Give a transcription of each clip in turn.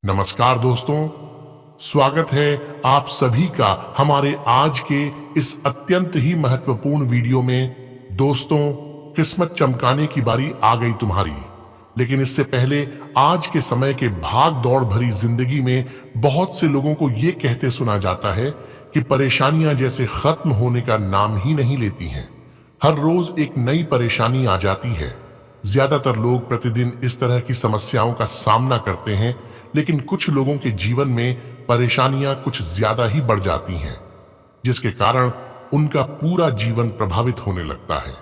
नमस्कार दोस्तों, स्वागत है आप सभी का हमारे आज के इस अत्यंत ही महत्वपूर्ण वीडियो में। दोस्तों, किस्मत चमकाने की बारी आ गई तुम्हारी। लेकिन इससे पहले आज के समय के भाग दौड़ भरी जिंदगी में बहुत से लोगों को ये कहते सुना जाता है कि परेशानियां जैसे खत्म होने का नाम ही नहीं लेती हैं। हर रोज एक नई परेशानी आ जाती है। ज्यादातर लोग प्रतिदिन इस तरह की समस्याओं का सामना करते हैं, लेकिन कुछ लोगों के जीवन में परेशानियां कुछ ज्यादा ही बढ़ जाती हैं, जिसके कारण उनका पूरा जीवन प्रभावित होने लगता है।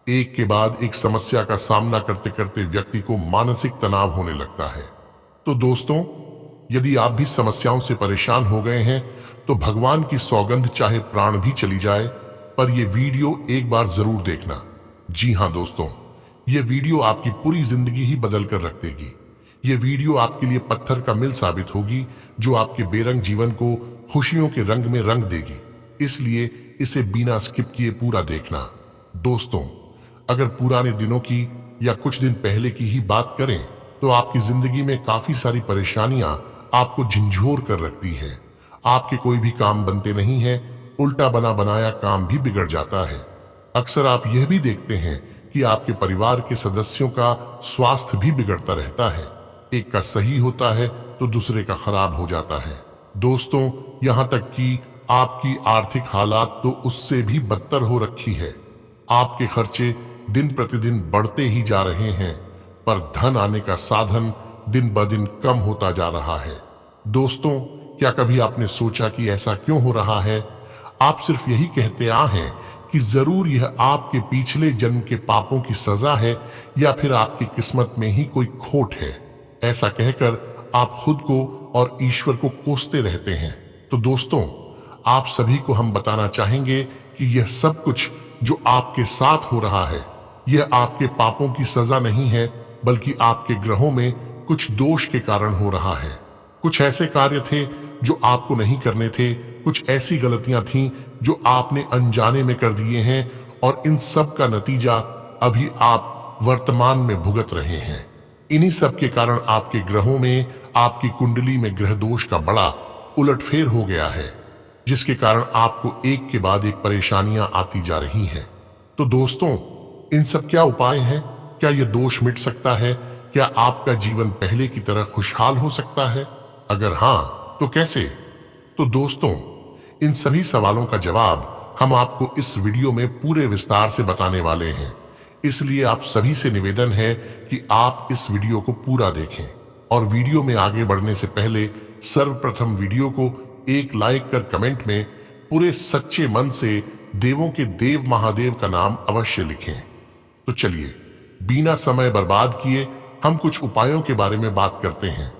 एक के बाद एक समस्या का सामना करते करते व्यक्ति को मानसिक तनाव होने लगता है। तो दोस्तों, यदि आप भी समस्याओं से परेशान हो गए हैं तो भगवान की सौगंध चाहे प्राण भी चली जाए, पर यह वीडियो एक बार जरूर देखना। जी हां दोस्तों, यह वीडियो आपकी पूरी जिंदगी ही बदल कर रख देगी। यह वीडियो आपके लिए पत्थर का मिल साबित होगी, जो आपके बेरंग जीवन को खुशियों के रंग में रंग देगी। इसलिए इसे बिना स्किप किए पूरा देखना। दोस्तों, अगर पुराने दिनों की या कुछ दिन पहले की ही बात करें तो आपकी जिंदगी में काफी सारी परेशानियां आपको झंझोर कर रखती है। आपके कोई भी काम बनते नहीं है, उल्टा बना बनाया काम भी बिगड़ जाता है। अक्सर आप यह भी देखते हैं कि आपके परिवार के सदस्यों का स्वास्थ्य भी बिगड़ता रहता है। एक का सही होता है तो दूसरे का खराब हो जाता है। दोस्तों, यहां तक कि आपकी आर्थिक हालात तो उससे भी बदतर हो रखी है। आपके खर्चे दिन प्रतिदिन बढ़ते ही जा रहे हैं, पर धन आने का साधन दिन ब दिन कम होता जा रहा है। दोस्तों, क्या कभी आपने सोचा कि ऐसा क्यों हो रहा है? आप सिर्फ यही कहते आ हैं कि जरूर यह आपके पिछले जन्म के पापों की सजा है या फिर आपकी किस्मत में ही कोई खोट है। ऐसा कहकर आप खुद को और ईश्वर को कोसते रहते हैं। तो दोस्तों, आप सभी को हम बताना चाहेंगे कि यह सब कुछ जो आपके साथ हो रहा है, यह आपके पापों की सजा नहीं है, बल्कि आपके ग्रहों में कुछ दोष के कारण हो रहा है। कुछ ऐसे कार्य थे जो आपको नहीं करने थे, कुछ ऐसी गलतियां थीं जो आपने अनजाने में कर दिए हैं, और इन सब का नतीजा अभी आप वर्तमान में भुगत रहे हैं। इन्हीं सब के कारण आपके ग्रहों में, आपकी कुंडली में ग्रह दोष का बड़ा उलटफेर हो गया है, जिसके कारण आपको एक के बाद एक परेशानियां आती जा रही हैं। तो दोस्तों, इन सब क्या उपाय हैं? क्या यह दोष मिट सकता है? क्या आपका जीवन पहले की तरह खुशहाल हो सकता है? अगर हां, तो कैसे? तो दोस्तों, इन सभी सवालों का जवाब हम आपको इस वीडियो में पूरे विस्तार से बताने वाले हैं। इसलिए आप सभी से निवेदन है कि आप इस वीडियो को पूरा देखें, और वीडियो में आगे बढ़ने से पहले सर्वप्रथम वीडियो को एक लाइक कर कमेंट में पूरे सच्चे मन से देवों के देव महादेव का नाम अवश्य लिखें। तो चलिए, बिना समय बर्बाद किए हम कुछ उपायों के बारे में बात करते हैं,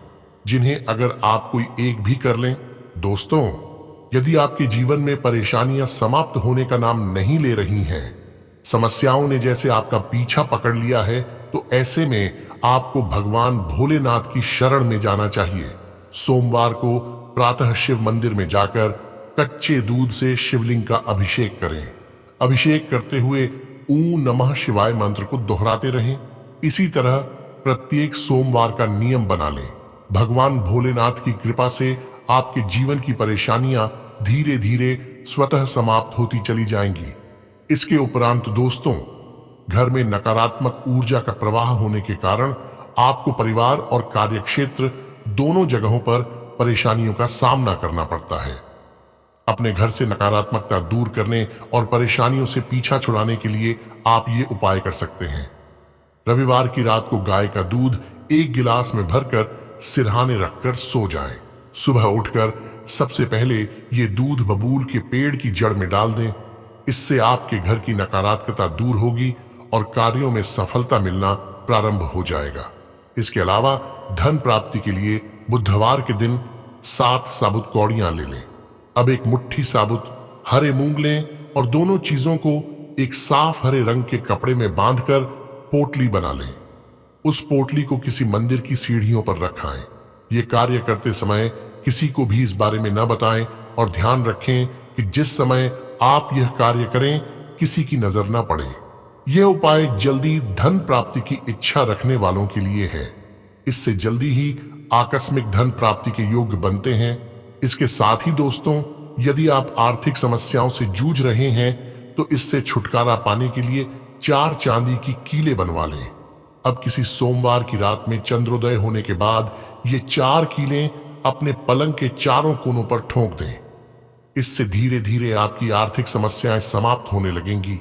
जिन्हें अगर आप कोई एक भी कर लें। दोस्तों, यदि आपके जीवन में परेशानियां समाप्त होने का नाम नहीं ले रही हैं, समस्याओं ने जैसे आपका पीछा पकड़ लिया है, तो ऐसे में आपको भगवान भोलेनाथ की शरण में जाना चाहिए। सोमवार को प्रातः शिव मंदिर में जाकर कच्चे दूध से शिवलिंग का अभिषेक करें। अभिषेक करते हुए ॐ नमः शिवाय मंत्र को दोहराते रहें। इसी तरह प्रत्येक सोमवार का नियम बना लें। भगवान भोलेनाथ की कृपा से आपके जीवन की परेशानियां धीरे धीरे स्वतः समाप्त होती चली जाएंगी। इसके उपरांत दोस्तों, घर में नकारात्मक ऊर्जा का प्रवाह होने के कारण आपको परिवार और कार्यक्षेत्र दोनों जगहों पर परेशानियों का सामना करना पड़ता है। अपने घर से नकारात्मकता दूर करने और परेशानियों से पीछा छुड़ाने के लिए आप ये उपाय कर सकते हैं। रविवार की रात को गाय का दूध एक गिलास में भरकर सिरहाने रखकर सो जाएं। सुबह उठकर सबसे पहले ये दूध बबूल के पेड़ की जड़ में डाल दें। इससे आपके घर की नकारात्मकता दूर होगी और कार्यों में सफलता मिलना प्रारंभ हो जाएगा। इसके अलावा धन प्राप्ति के लिए बुधवार के दिन 7 साबुत कौड़ियां ले लें। अब एक मुट्ठी साबुत हरे मूंग लें और दोनों चीजों को एक साफ हरे रंग के कपड़े में बांधकर पोटली बना लें। उस पोटली को किसी मंदिर की सीढ़ियों पर रखाएं। ये कार्य करते समय किसी को भी इस बारे में न बताएं, और ध्यान रखें कि जिस समय आप यह कार्य करें किसी की नजर न पड़े। यह उपाय जल्दी धन प्राप्ति की इच्छा रखने वालों के लिए है। इससे जल्दी ही आकस्मिक धन प्राप्ति के योग्य बनते हैं। इसके साथ ही दोस्तों, यदि आप आर्थिक समस्याओं से जूझ रहे हैं तो इससे छुटकारा पाने के लिए 4 चांदी की कीलें बनवा लें। अब किसी सोमवार की रात में चंद्रोदय होने के बाद ये 4 कीलें अपने पलंग के चारों कोनों पर ठोक दें। इससे धीरे धीरे आपकी आर्थिक समस्याएं समाप्त होने लगेंगी।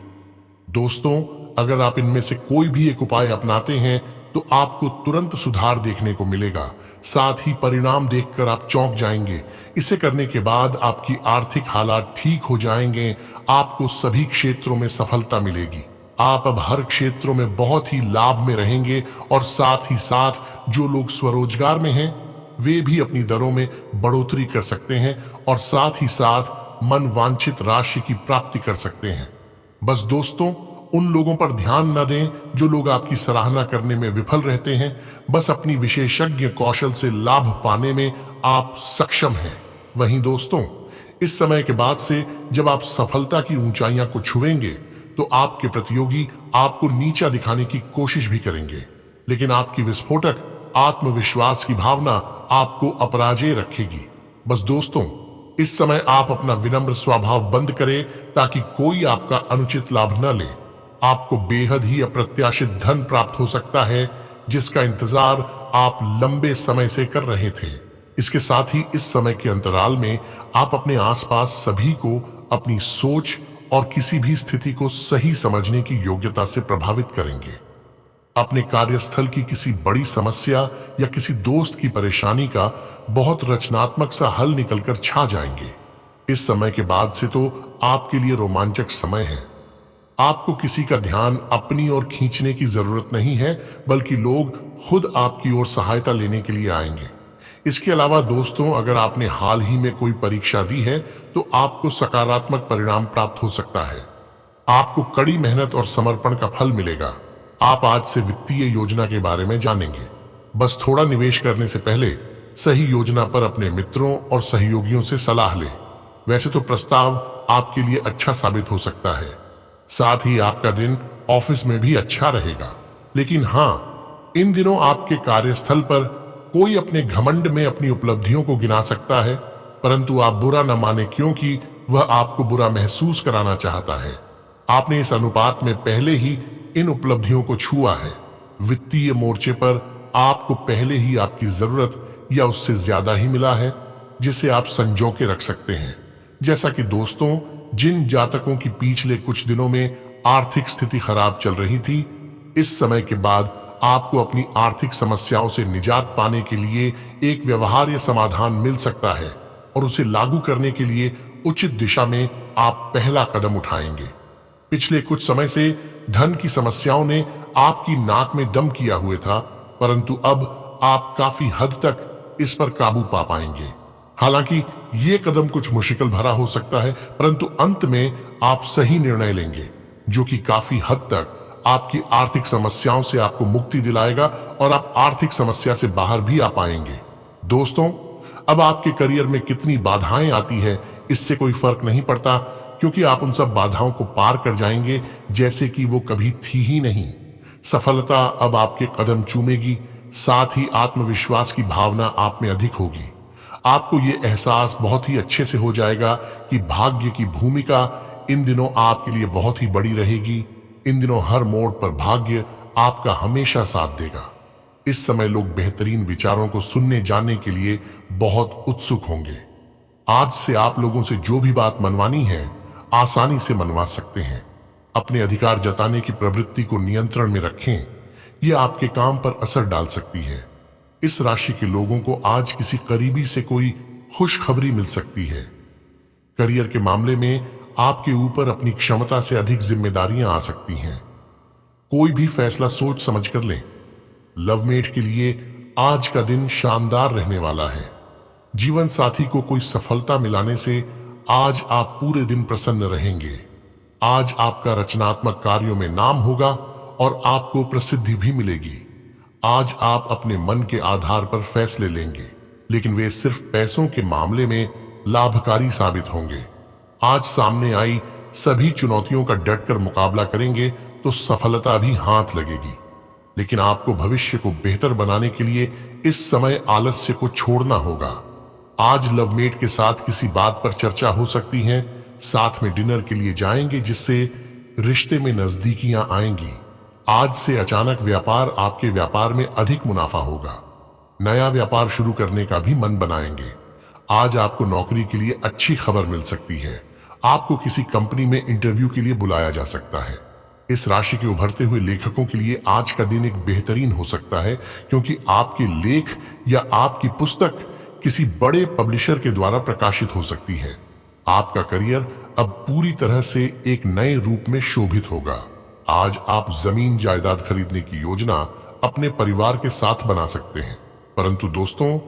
दोस्तों, अगर आप इनमें से कोई भी एक उपाय अपनाते हैं तो आपको तुरंत सुधार देखने को मिलेगा। साथ ही परिणाम देखकर आप चौंक जाएंगे। इसे करने के बाद आपकी आर्थिक हालात ठीक हो जाएंगे। आपको सभी क्षेत्रों में सफलता मिलेगी। आप अब हर क्षेत्रों में बहुत ही लाभ में रहेंगे और साथ ही साथ जो लोग स्वरोजगार में हैं वे भी अपनी दरों में बढ़ोतरी कर सकते हैं और साथ ही साथ मन वांछित राशि की प्राप्ति कर सकते हैं। बस दोस्तों, उन लोगों पर ध्यान न दें जो लोग आपकी सराहना करने में विफल रहते हैं। बस अपनी विशेषज्ञ कौशल से लाभ पाने में आप सक्षम हैं। वहीं दोस्तों, इस समय के बाद से जब आप सफलता की ऊंचाइयां को छुएंगे तो आपके प्रतियोगी आपको नीचा दिखाने की कोशिश भी करेंगे, लेकिन आपकी विस्फोटक आत्मविश्वास की भावना आपको अपराजेय रखेगी। बस दोस्तों, इस समय आप अपना विनम्र स्वभाव बंद करें ताकि कोई आपका अनुचित लाभ न ले। आपको बेहद ही अप्रत्याशित धन प्राप्त हो सकता है जिसका इंतजार आप लंबे समय से कर रहे थे। इसके साथ ही इस समय के अंतराल में आप अपने आसपास सभी को अपनी सोच और किसी भी स्थिति को सही समझने की योग्यता से प्रभावित करेंगे। अपने कार्यस्थल की किसी बड़ी समस्या या किसी दोस्त की परेशानी का बहुत रचनात्मक सा हल निकलकर छा जाएंगे। इस समय के बाद से तो आपके लिए रोमांचक समय है। आपको किसी का ध्यान अपनी ओर खींचने की जरूरत नहीं है, बल्कि लोग खुद आपकी ओर सहायता लेने के लिए आएंगे। इसके अलावा दोस्तों, अगर आपने हाल ही में कोई परीक्षा दी है तो आपको सकारात्मक परिणाम प्राप्त हो सकता है। आपको कड़ी मेहनत और समर्पण का फल मिलेगा। आप आज से वित्तीय योजना के बारे में जानेंगे। बस थोड़ा निवेश करने से पहले सही योजना पर अपने मित्रों और सहयोगियों से सलाह लें। वैसे तो प्रस्ताव आपके लिए अच्छा साबित हो सकता है। साथ ही आपका दिन ऑफिस में भी अच्छा रहेगा। लेकिन हाँ, इन दिनों आपके कार्यस्थल पर कोई अपने घमंड में अपनी उपलब्धियों को गिना सकता है, परंतु आप बुरा न माने क्योंकि वह आपको बुरा महसूस कराना चाहता है। आपने इस अनुपात में पहले ही इन उपलब्धियों को छुआ है। वित्तीय मोर्चे पर आपको पहले ही आपकी जरूरत या उससे ज्यादा ही मिला है, जिसे आप संजो के रख सकते हैं। जैसा कि दोस्तों, जिन जातकों की पिछले कुछ दिनों में आर्थिक स्थिति खराब चल रही थी, इस समय के बाद आपको अपनी आर्थिक समस्याओं से निजात पाने के लिए एक व्यवहार्य समाधान मिल सकता है और उसे लागू करने के लिए उचित दिशा में आप पहला कदम उठाएंगे। पिछले कुछ समय से धन की समस्याओं ने आपकी नाक में दम किया हुआ था, परंतु अब आप काफी हद तक इस पर काबू पा पाएंगे। हालांकि ये कदम कुछ मुश्किल भरा हो सकता है, परंतु अंत में आप सही निर्णय लेंगे जो कि काफी हद तक आपकी आर्थिक समस्याओं से आपको मुक्ति दिलाएगा और आप आर्थिक समस्या से बाहर भी आ पाएंगे। दोस्तों, अब आपके करियर में कितनी बाधाएं आती है इससे कोई फर्क नहीं पड़ता, क्योंकि आप उन सब बाधाओं को पार कर जाएंगे जैसे कि वो कभी थी ही नहीं। सफलता अब आपके कदम चूमेगी, साथ ही आत्मविश्वास की भावना आप में अधिक होगी। आपको ये एहसास बहुत ही अच्छे से हो जाएगा कि भाग्य की भूमिका इन दिनों आपके लिए बहुत ही बड़ी रहेगी। इन दिनों हर मोड़ पर भाग्य आपका हमेशा साथ देगा। इस समय लोग बेहतरीन विचारों को सुनने जानने के लिए बहुत उत्सुक होंगे। आज से आप लोगों से जो भी बात मनवानी है आसानी से मनवा सकते हैं। अपने अधिकार जताने की प्रवृत्ति को नियंत्रण में रखें, यह आपके काम पर असर डाल सकती है। इस राशि के लोगों को आज किसी करीबी से कोई खुशखबरी मिल सकती है। करियर के मामले में आपके ऊपर अपनी क्षमता से अधिक जिम्मेदारियां आ सकती हैं। कोई भी फैसला सोच समझ कर लें। लवमेट के लिए आज का दिन शानदार रहने वाला है। जीवन साथी को कोई सफलता मिलाने से आज आप पूरे दिन प्रसन्न रहेंगे। आज आपका रचनात्मक कार्यों में नाम होगा और आपको प्रसिद्धि भी मिलेगी। आज आप अपने मन के आधार पर फैसले लेंगे, लेकिन वे सिर्फ पैसों के मामले में लाभकारी साबित होंगे। आज सामने आई सभी चुनौतियों का डटकर मुकाबला करेंगे तो सफलता भी हाथ लगेगी। लेकिन आपको भविष्य को बेहतर बनाने के लिए इस समय आलस्य को छोड़ना होगा। आज लवमेट के साथ किसी बात पर चर्चा हो सकती है, साथ में डिनर के लिए जाएंगे जिससे रिश्ते में नजदीकियां आएंगी। आज से अचानक व्यापार आपके व्यापार में अधिक मुनाफा होगा। नया व्यापार शुरू करने का भी मन बनाएंगे। आज आपको नौकरी के लिए अच्छी खबर मिल सकती है। आपको किसी कंपनी में इंटरव्यू के लिए बुलाया जा सकता है। इस राशि के उभरते हुए लेखकों के लिए आज का दिन एक बेहतरीन हो सकता है, क्योंकि आपके लेख या आपकी पुस्तक किसी बड़े पब्लिशर के द्वारा प्रकाशित हो सकती है। आपका करियर अब पूरी तरह से एक नए रूप में शोभित होगा। आज आप जमीन जायदाद खरीदने की योजना अपने परिवार के साथ बना सकते हैं। परंतु दोस्तों,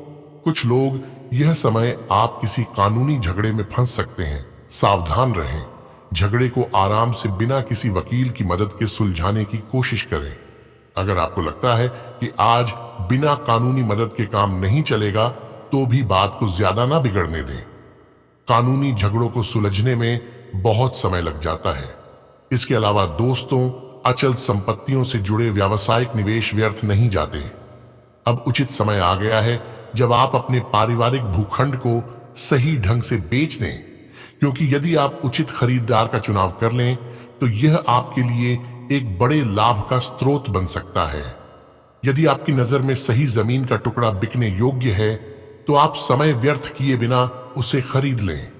कुछ लोग यह समय आप किसी कानूनी झगड़े में फंस सकते हैं। सावधान रहें। झगड़े को आराम से बिना किसी वकील की मदद के सुलझाने की कोशिश करें। अगर आपको लगता है कि आज बिना कानूनी मदद के काम नहीं चलेगा, तो भी बात को ज्यादा ना बिगड़ने दें। कानूनी झगड़ों को सुलझने में बहुत समय लग जाता है। इसके अलावा दोस्तों, अचल संपत्तियों से जुड़े व्यावसायिक निवेश व्यर्थ नहीं जाते। अब उचित समय आ गया है जब आप अपने पारिवारिक भूखंड को सही ढंग से बेच दें, क्योंकि यदि आप उचित खरीदार का चुनाव कर लें तो यह आपके लिए एक बड़े लाभ का स्रोत बन सकता है। यदि आपकी नजर में सही जमीन का टुकड़ा बिकने योग्य है तो आप समय व्यर्थ किए बिना उसे खरीद लें।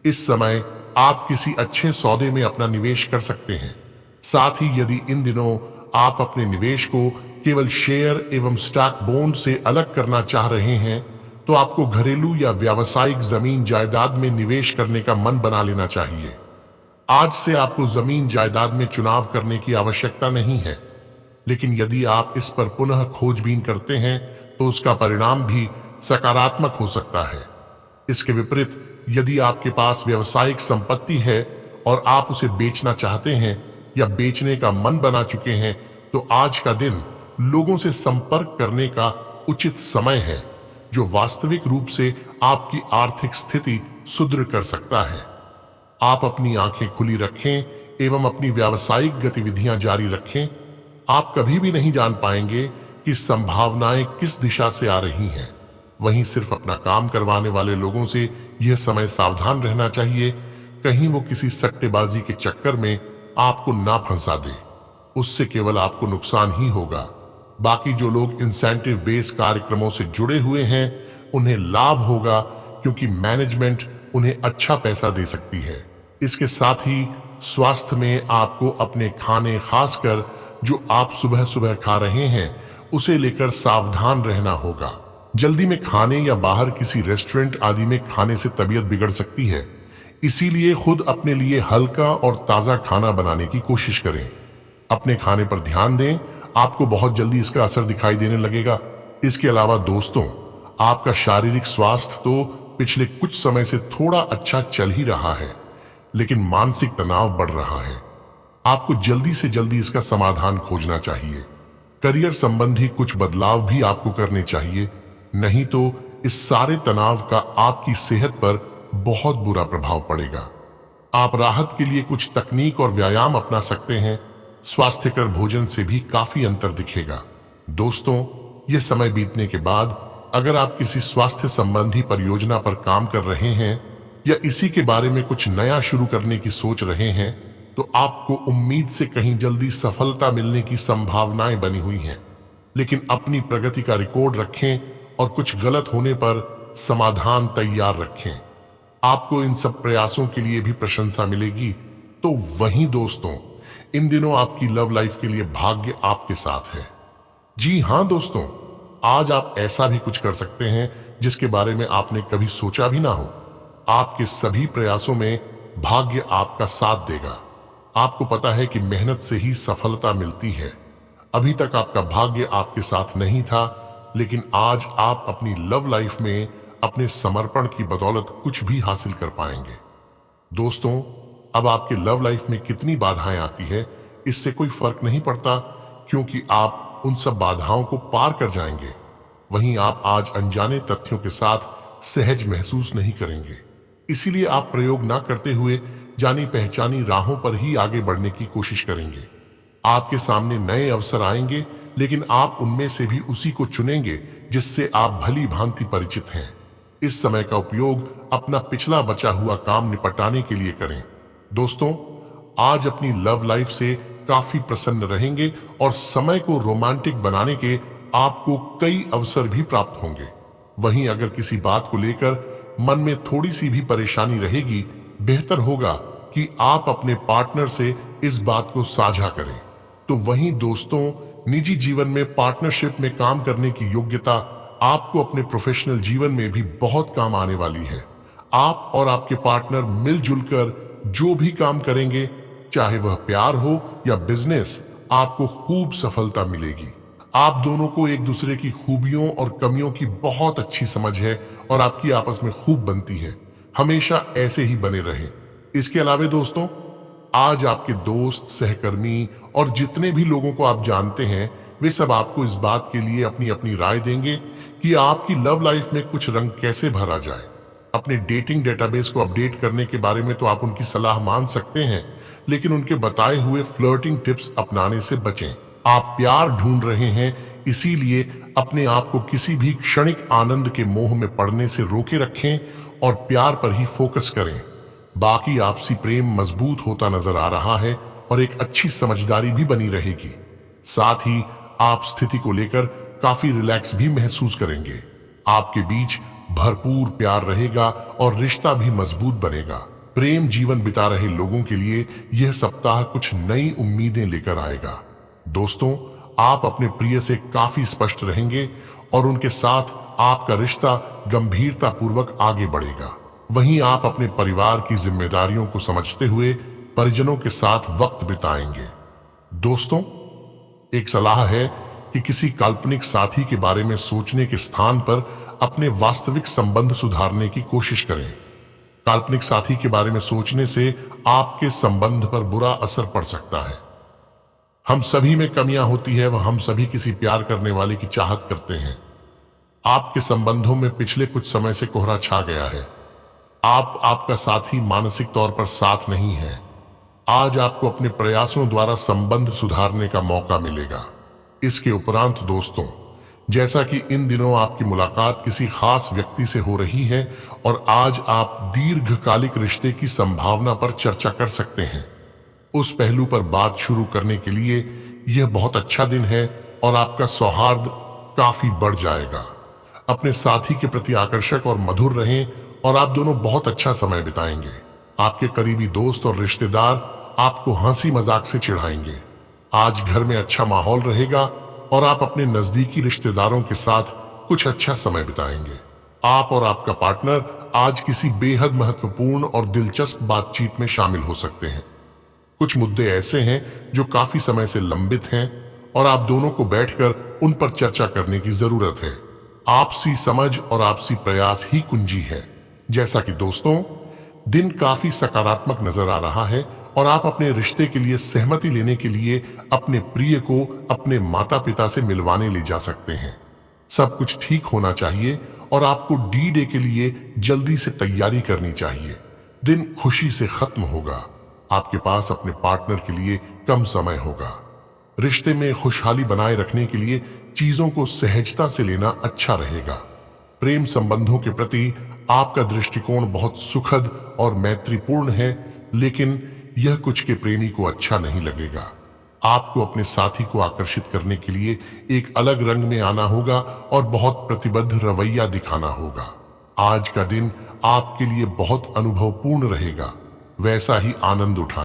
इस समय आप किसी अच्छे सौदे में अपना निवेश कर सकते हैं। साथ ही यदि इन दिनों आप अपने निवेश को केवल शेयर एवं स्टॉक बॉन्ड से अलग करना चाह रहे हैं, तो आपको घरेलू या व्यावसायिक जमीन जायदाद में निवेश करने का मन बना लेना चाहिए। आज से आपको जमीन जायदाद में चुनाव करने की आवश्यकता नहीं है, लेकिन यदि आप इस पर पुनः खोजबीन करते हैं तो उसका परिणाम भी सकारात्मक हो सकता है। इसके विपरीत, यदि आपके पास व्यावसायिक संपत्ति है और आप उसे बेचना चाहते हैं या बेचने का मन बना चुके हैं, तो आज का दिन लोगों से संपर्क करने का उचित समय है, जो वास्तविक रूप से आपकी आर्थिक स्थिति सुदृढ़ कर सकता है। आप अपनी आंखें खुली रखें एवं अपनी व्यावसायिक गतिविधियां जारी रखें। आप कभी भी नहीं जान पाएंगे कि संभावनाएं किस दिशा से आ रही हैं। वहीं सिर्फ अपना काम करवाने वाले लोगों से यह समय सावधान रहना चाहिए, कहीं वो किसी सट्टेबाजी के चक्कर में आपको ना फंसा दे। उससे केवल आपको नुकसान ही होगा। बाकी जो लोग इंसेंटिव बेस कार्यक्रमों से जुड़े हुए हैं, उन्हें लाभ होगा, क्योंकि मैनेजमेंट उन्हें अच्छा पैसा दे सकती है। इसके साथ ही स्वास्थ्य में आपको अपने खाने, खासकर जो आप सुबह सुबह खा रहे हैं, उसे लेकर सावधान रहना होगा। जल्दी में खाने या बाहर किसी रेस्टोरेंट आदि में खाने से तबीयत बिगड़ सकती है। इसीलिए खुद अपने लिए हल्का और ताजा खाना बनाने की कोशिश करें। अपने खाने पर ध्यान दें, आपको बहुत जल्दी इसका असर दिखाई देने लगेगा। इसके अलावा दोस्तों, आपका शारीरिक स्वास्थ्य तो पिछले कुछ समय से थोड़ा अच्छा चल ही रहा है, लेकिन मानसिक तनाव बढ़ रहा है। आपको जल्दी से जल्दी इसका समाधान खोजना चाहिए। करियर संबंधी कुछ बदलाव भी आपको करने चाहिए, नहीं तो इस सारे तनाव का आपकी सेहत पर बहुत बुरा प्रभाव पड़ेगा। आप राहत के लिए कुछ तकनीक और व्यायाम अपना सकते हैं। स्वास्थ्यकर भोजन से भी काफी अंतर दिखेगा। दोस्तों, यह समय बीतने के बाद अगर आप किसी स्वास्थ्य संबंधी परियोजना पर काम कर रहे हैं या इसी के बारे में कुछ नया शुरू करने की सोच रहे हैं, तो आपको उम्मीद से कहीं जल्दी सफलता मिलने की संभावनाएं बनी हुई हैं। लेकिन अपनी प्रगति का रिकॉर्ड रखें और कुछ गलत होने पर समाधान तैयार रखें। आपको इन सब प्रयासों के लिए भी प्रशंसा मिलेगी। तो वहीं दोस्तों, इन दिनों आपकी लव लाइफ के लिए भाग्य आपके साथ है। जी हां दोस्तों, आज आप ऐसा भी कुछ कर सकते हैं जिसके बारे में आपने कभी सोचा भी ना हो। आपके सभी प्रयासों में भाग्य आपका साथ देगा। आपको पता है कि मेहनत से ही सफलता मिलती है। अभी तक आपका भाग्य आपके साथ नहीं था, लेकिन आज आप अपनी लव लाइफ में अपने समर्पण की बदौलत कुछ भी हासिल कर पाएंगे। दोस्तों, अब आपके लव लाइफ में कितनी बाधाएं आती है, इससे कोई फर्क नहीं पड़ता, क्योंकि आप उन सब बाधाओं को पार कर जाएंगे। वहीं आप आज अनजाने तथ्यों के साथ सहज महसूस नहीं करेंगे। इसीलिए आप प्रयोग ना करते हुए जानी पहचानी राहों पर ही आगे बढ़ने की कोशिश करेंगे। आपके सामने नए अवसर आएंगे, लेकिन आप उनमें से भी उसी को चुनेंगे जिससे आप भली भांति परिचित हैं। इस समय का उपयोग अपना पिछला बचा हुआ काम निपटाने के लिए करें। दोस्तों, आज अपनी लव लाइफ से काफी प्रसन्न रहेंगे और समय को रोमांटिक बनाने के आपको कई अवसर भी प्राप्त होंगे। वहीं अगर किसी बात को लेकर मन में थोड़ी सी भी परेशानी रहेगी, बेहतर होगा कि आप अपने पार्टनर से इस बात को साझा करें। तो वहीं दोस्तों, निजी जीवन में पार्टनरशिप में काम करने की योग्यता आपको अपने प्रोफेशनल जीवन में भी बहुत काम आने वाली है। आप और आपके पार्टनर मिलजुल कर जो भी काम करेंगे, चाहे वह प्यार हो या बिजनेस, आपको खूब सफलता मिलेगी। आप दोनों को एक दूसरे की खूबियों और कमियों की बहुत अच्छी समझ है और आपकी आपस में खूब बनती है। हमेशा ऐसे ही बने रहें। इसके अलावा दोस्तों, आज आपके दोस्त, सहकर्मी और जितने भी लोगों को आप जानते हैं, वे सब आपको इस बात के लिए अपनी अपनी राय देंगे कि आपकी लव लाइफ में कुछ रंग कैसे भरा जाए। अपने डेटिंग डेटाबेस को अपडेट करने के बारे में तो आप उनकी सलाह मान सकते हैं, लेकिन उनके बताए हुए फ्लर्टिंग टिप्स अपनाने से बचें। आप प्यार ढूंढ रहे हैं, इसीलिए अपने आप को किसी भी क्षणिक आनंद के मोह में पड़ने से रोके रखें और प्यार पर ही फोकस करें। बाकी आपसी प्रेम मजबूत होता नजर आ रहा है और एक अच्छी समझदारी भी बनी रहेगी। साथ ही आप स्थिति को लेकर काफी रिलैक्स भी महसूस करेंगे। आपके बीच भरपूर प्यार रहेगा और रिश्ता भी मजबूत बनेगा। प्रेम जीवन बिता रहे लोगों के लिए यह सप्ताह कुछ नई उम्मीदें लेकर आएगा। दोस्तों, आप अपने प्रिय से काफी स्पष्ट रहेंगे और उनके साथ आपका रिश्ता गंभीरता पूर्वक आगे बढ़ेगा। वहीं आप अपने परिवार की जिम्मेदारियों को समझते हुए परिजनों के साथ वक्त बिताएंगे। दोस्तों, एक सलाह है कि किसी काल्पनिक साथी के बारे में सोचने के स्थान पर अपने वास्तविक संबंध सुधारने की कोशिश करें। काल्पनिक साथी के बारे में सोचने से आपके संबंध पर बुरा असर पड़ सकता है। हम सभी में कमियां होती है, वह हम सभी किसी प्यार करने वाले की चाहत करते हैं। आपके संबंधों में पिछले कुछ समय से कोहरा छा गया है। आपका साथी मानसिक तौर पर साथ नहीं है। आज आपको अपने प्रयासों द्वारा संबंध सुधारने का मौका मिलेगा। इसके उपरांत दोस्तों, जैसा कि इन दिनों आपकी मुलाकात किसी खास व्यक्ति से हो रही है और आज आप दीर्घकालिक रिश्ते की संभावना पर चर्चा कर सकते हैं। उस पहलू पर बात शुरू करने के लिए यह बहुत अच्छा दिन है और आपका सौहार्द काफी बढ़ जाएगा। अपने साथी के प्रति आकर्षक और मधुर रहें और आप दोनों बहुत अच्छा समय बिताएंगे। आपके करीबी दोस्त और रिश्तेदार आपको हंसी मजाक से चिढ़ाएंगे। आज घर में अच्छा माहौल रहेगा और आप अपने नजदीकी रिश्तेदारों के साथ कुछ अच्छा समय बिताएंगे। आप और आपका पार्टनर आज किसी बेहद महत्वपूर्ण और दिलचस्प बातचीत में शामिल हो सकते हैं। कुछ मुद्दे ऐसे हैं जो काफी समय से लंबित हैं और आप दोनों को बैठकर उन पर चर्चा करने की जरूरत है। आपसी समझ और आपसी प्रयास ही कुंजी है। जैसा कि दोस्तों, दिन काफी सकारात्मक नजर आ रहा है और आप अपने रिश्ते के लिए सहमति लेने के लिए अपने प्रिय को अपने माता पिता से मिलवाने ले जा सकते हैं। सब कुछ ठीक होना चाहिए और आपको डी डे के लिए जल्दी से तैयारी करनी चाहिए। दिन खुशी से खत्म होगा। आपके पास अपने पार्टनर के लिए कम समय होगा। रिश्ते में खुशहाली बनाए रखने के लिए चीजों को सहजता से लेना अच्छा रहेगा। प्रेम संबंधों के प्रति आपका दृष्टिकोण बहुत सुखद और मैत्रीपूर्ण है, लेकिन यह कुछ के प्रेमी को अच्छा नहीं लगेगा। आपको अपने साथी को आकर्षित करने के लिए एक अलग रंग में आना होगा और बहुत प्रतिबद्ध रवैया दिखाना होगा। आज का दिन आपके लिए बहुत अनुभवपूर्ण रहेगा, वैसा ही आनंद उठाएं।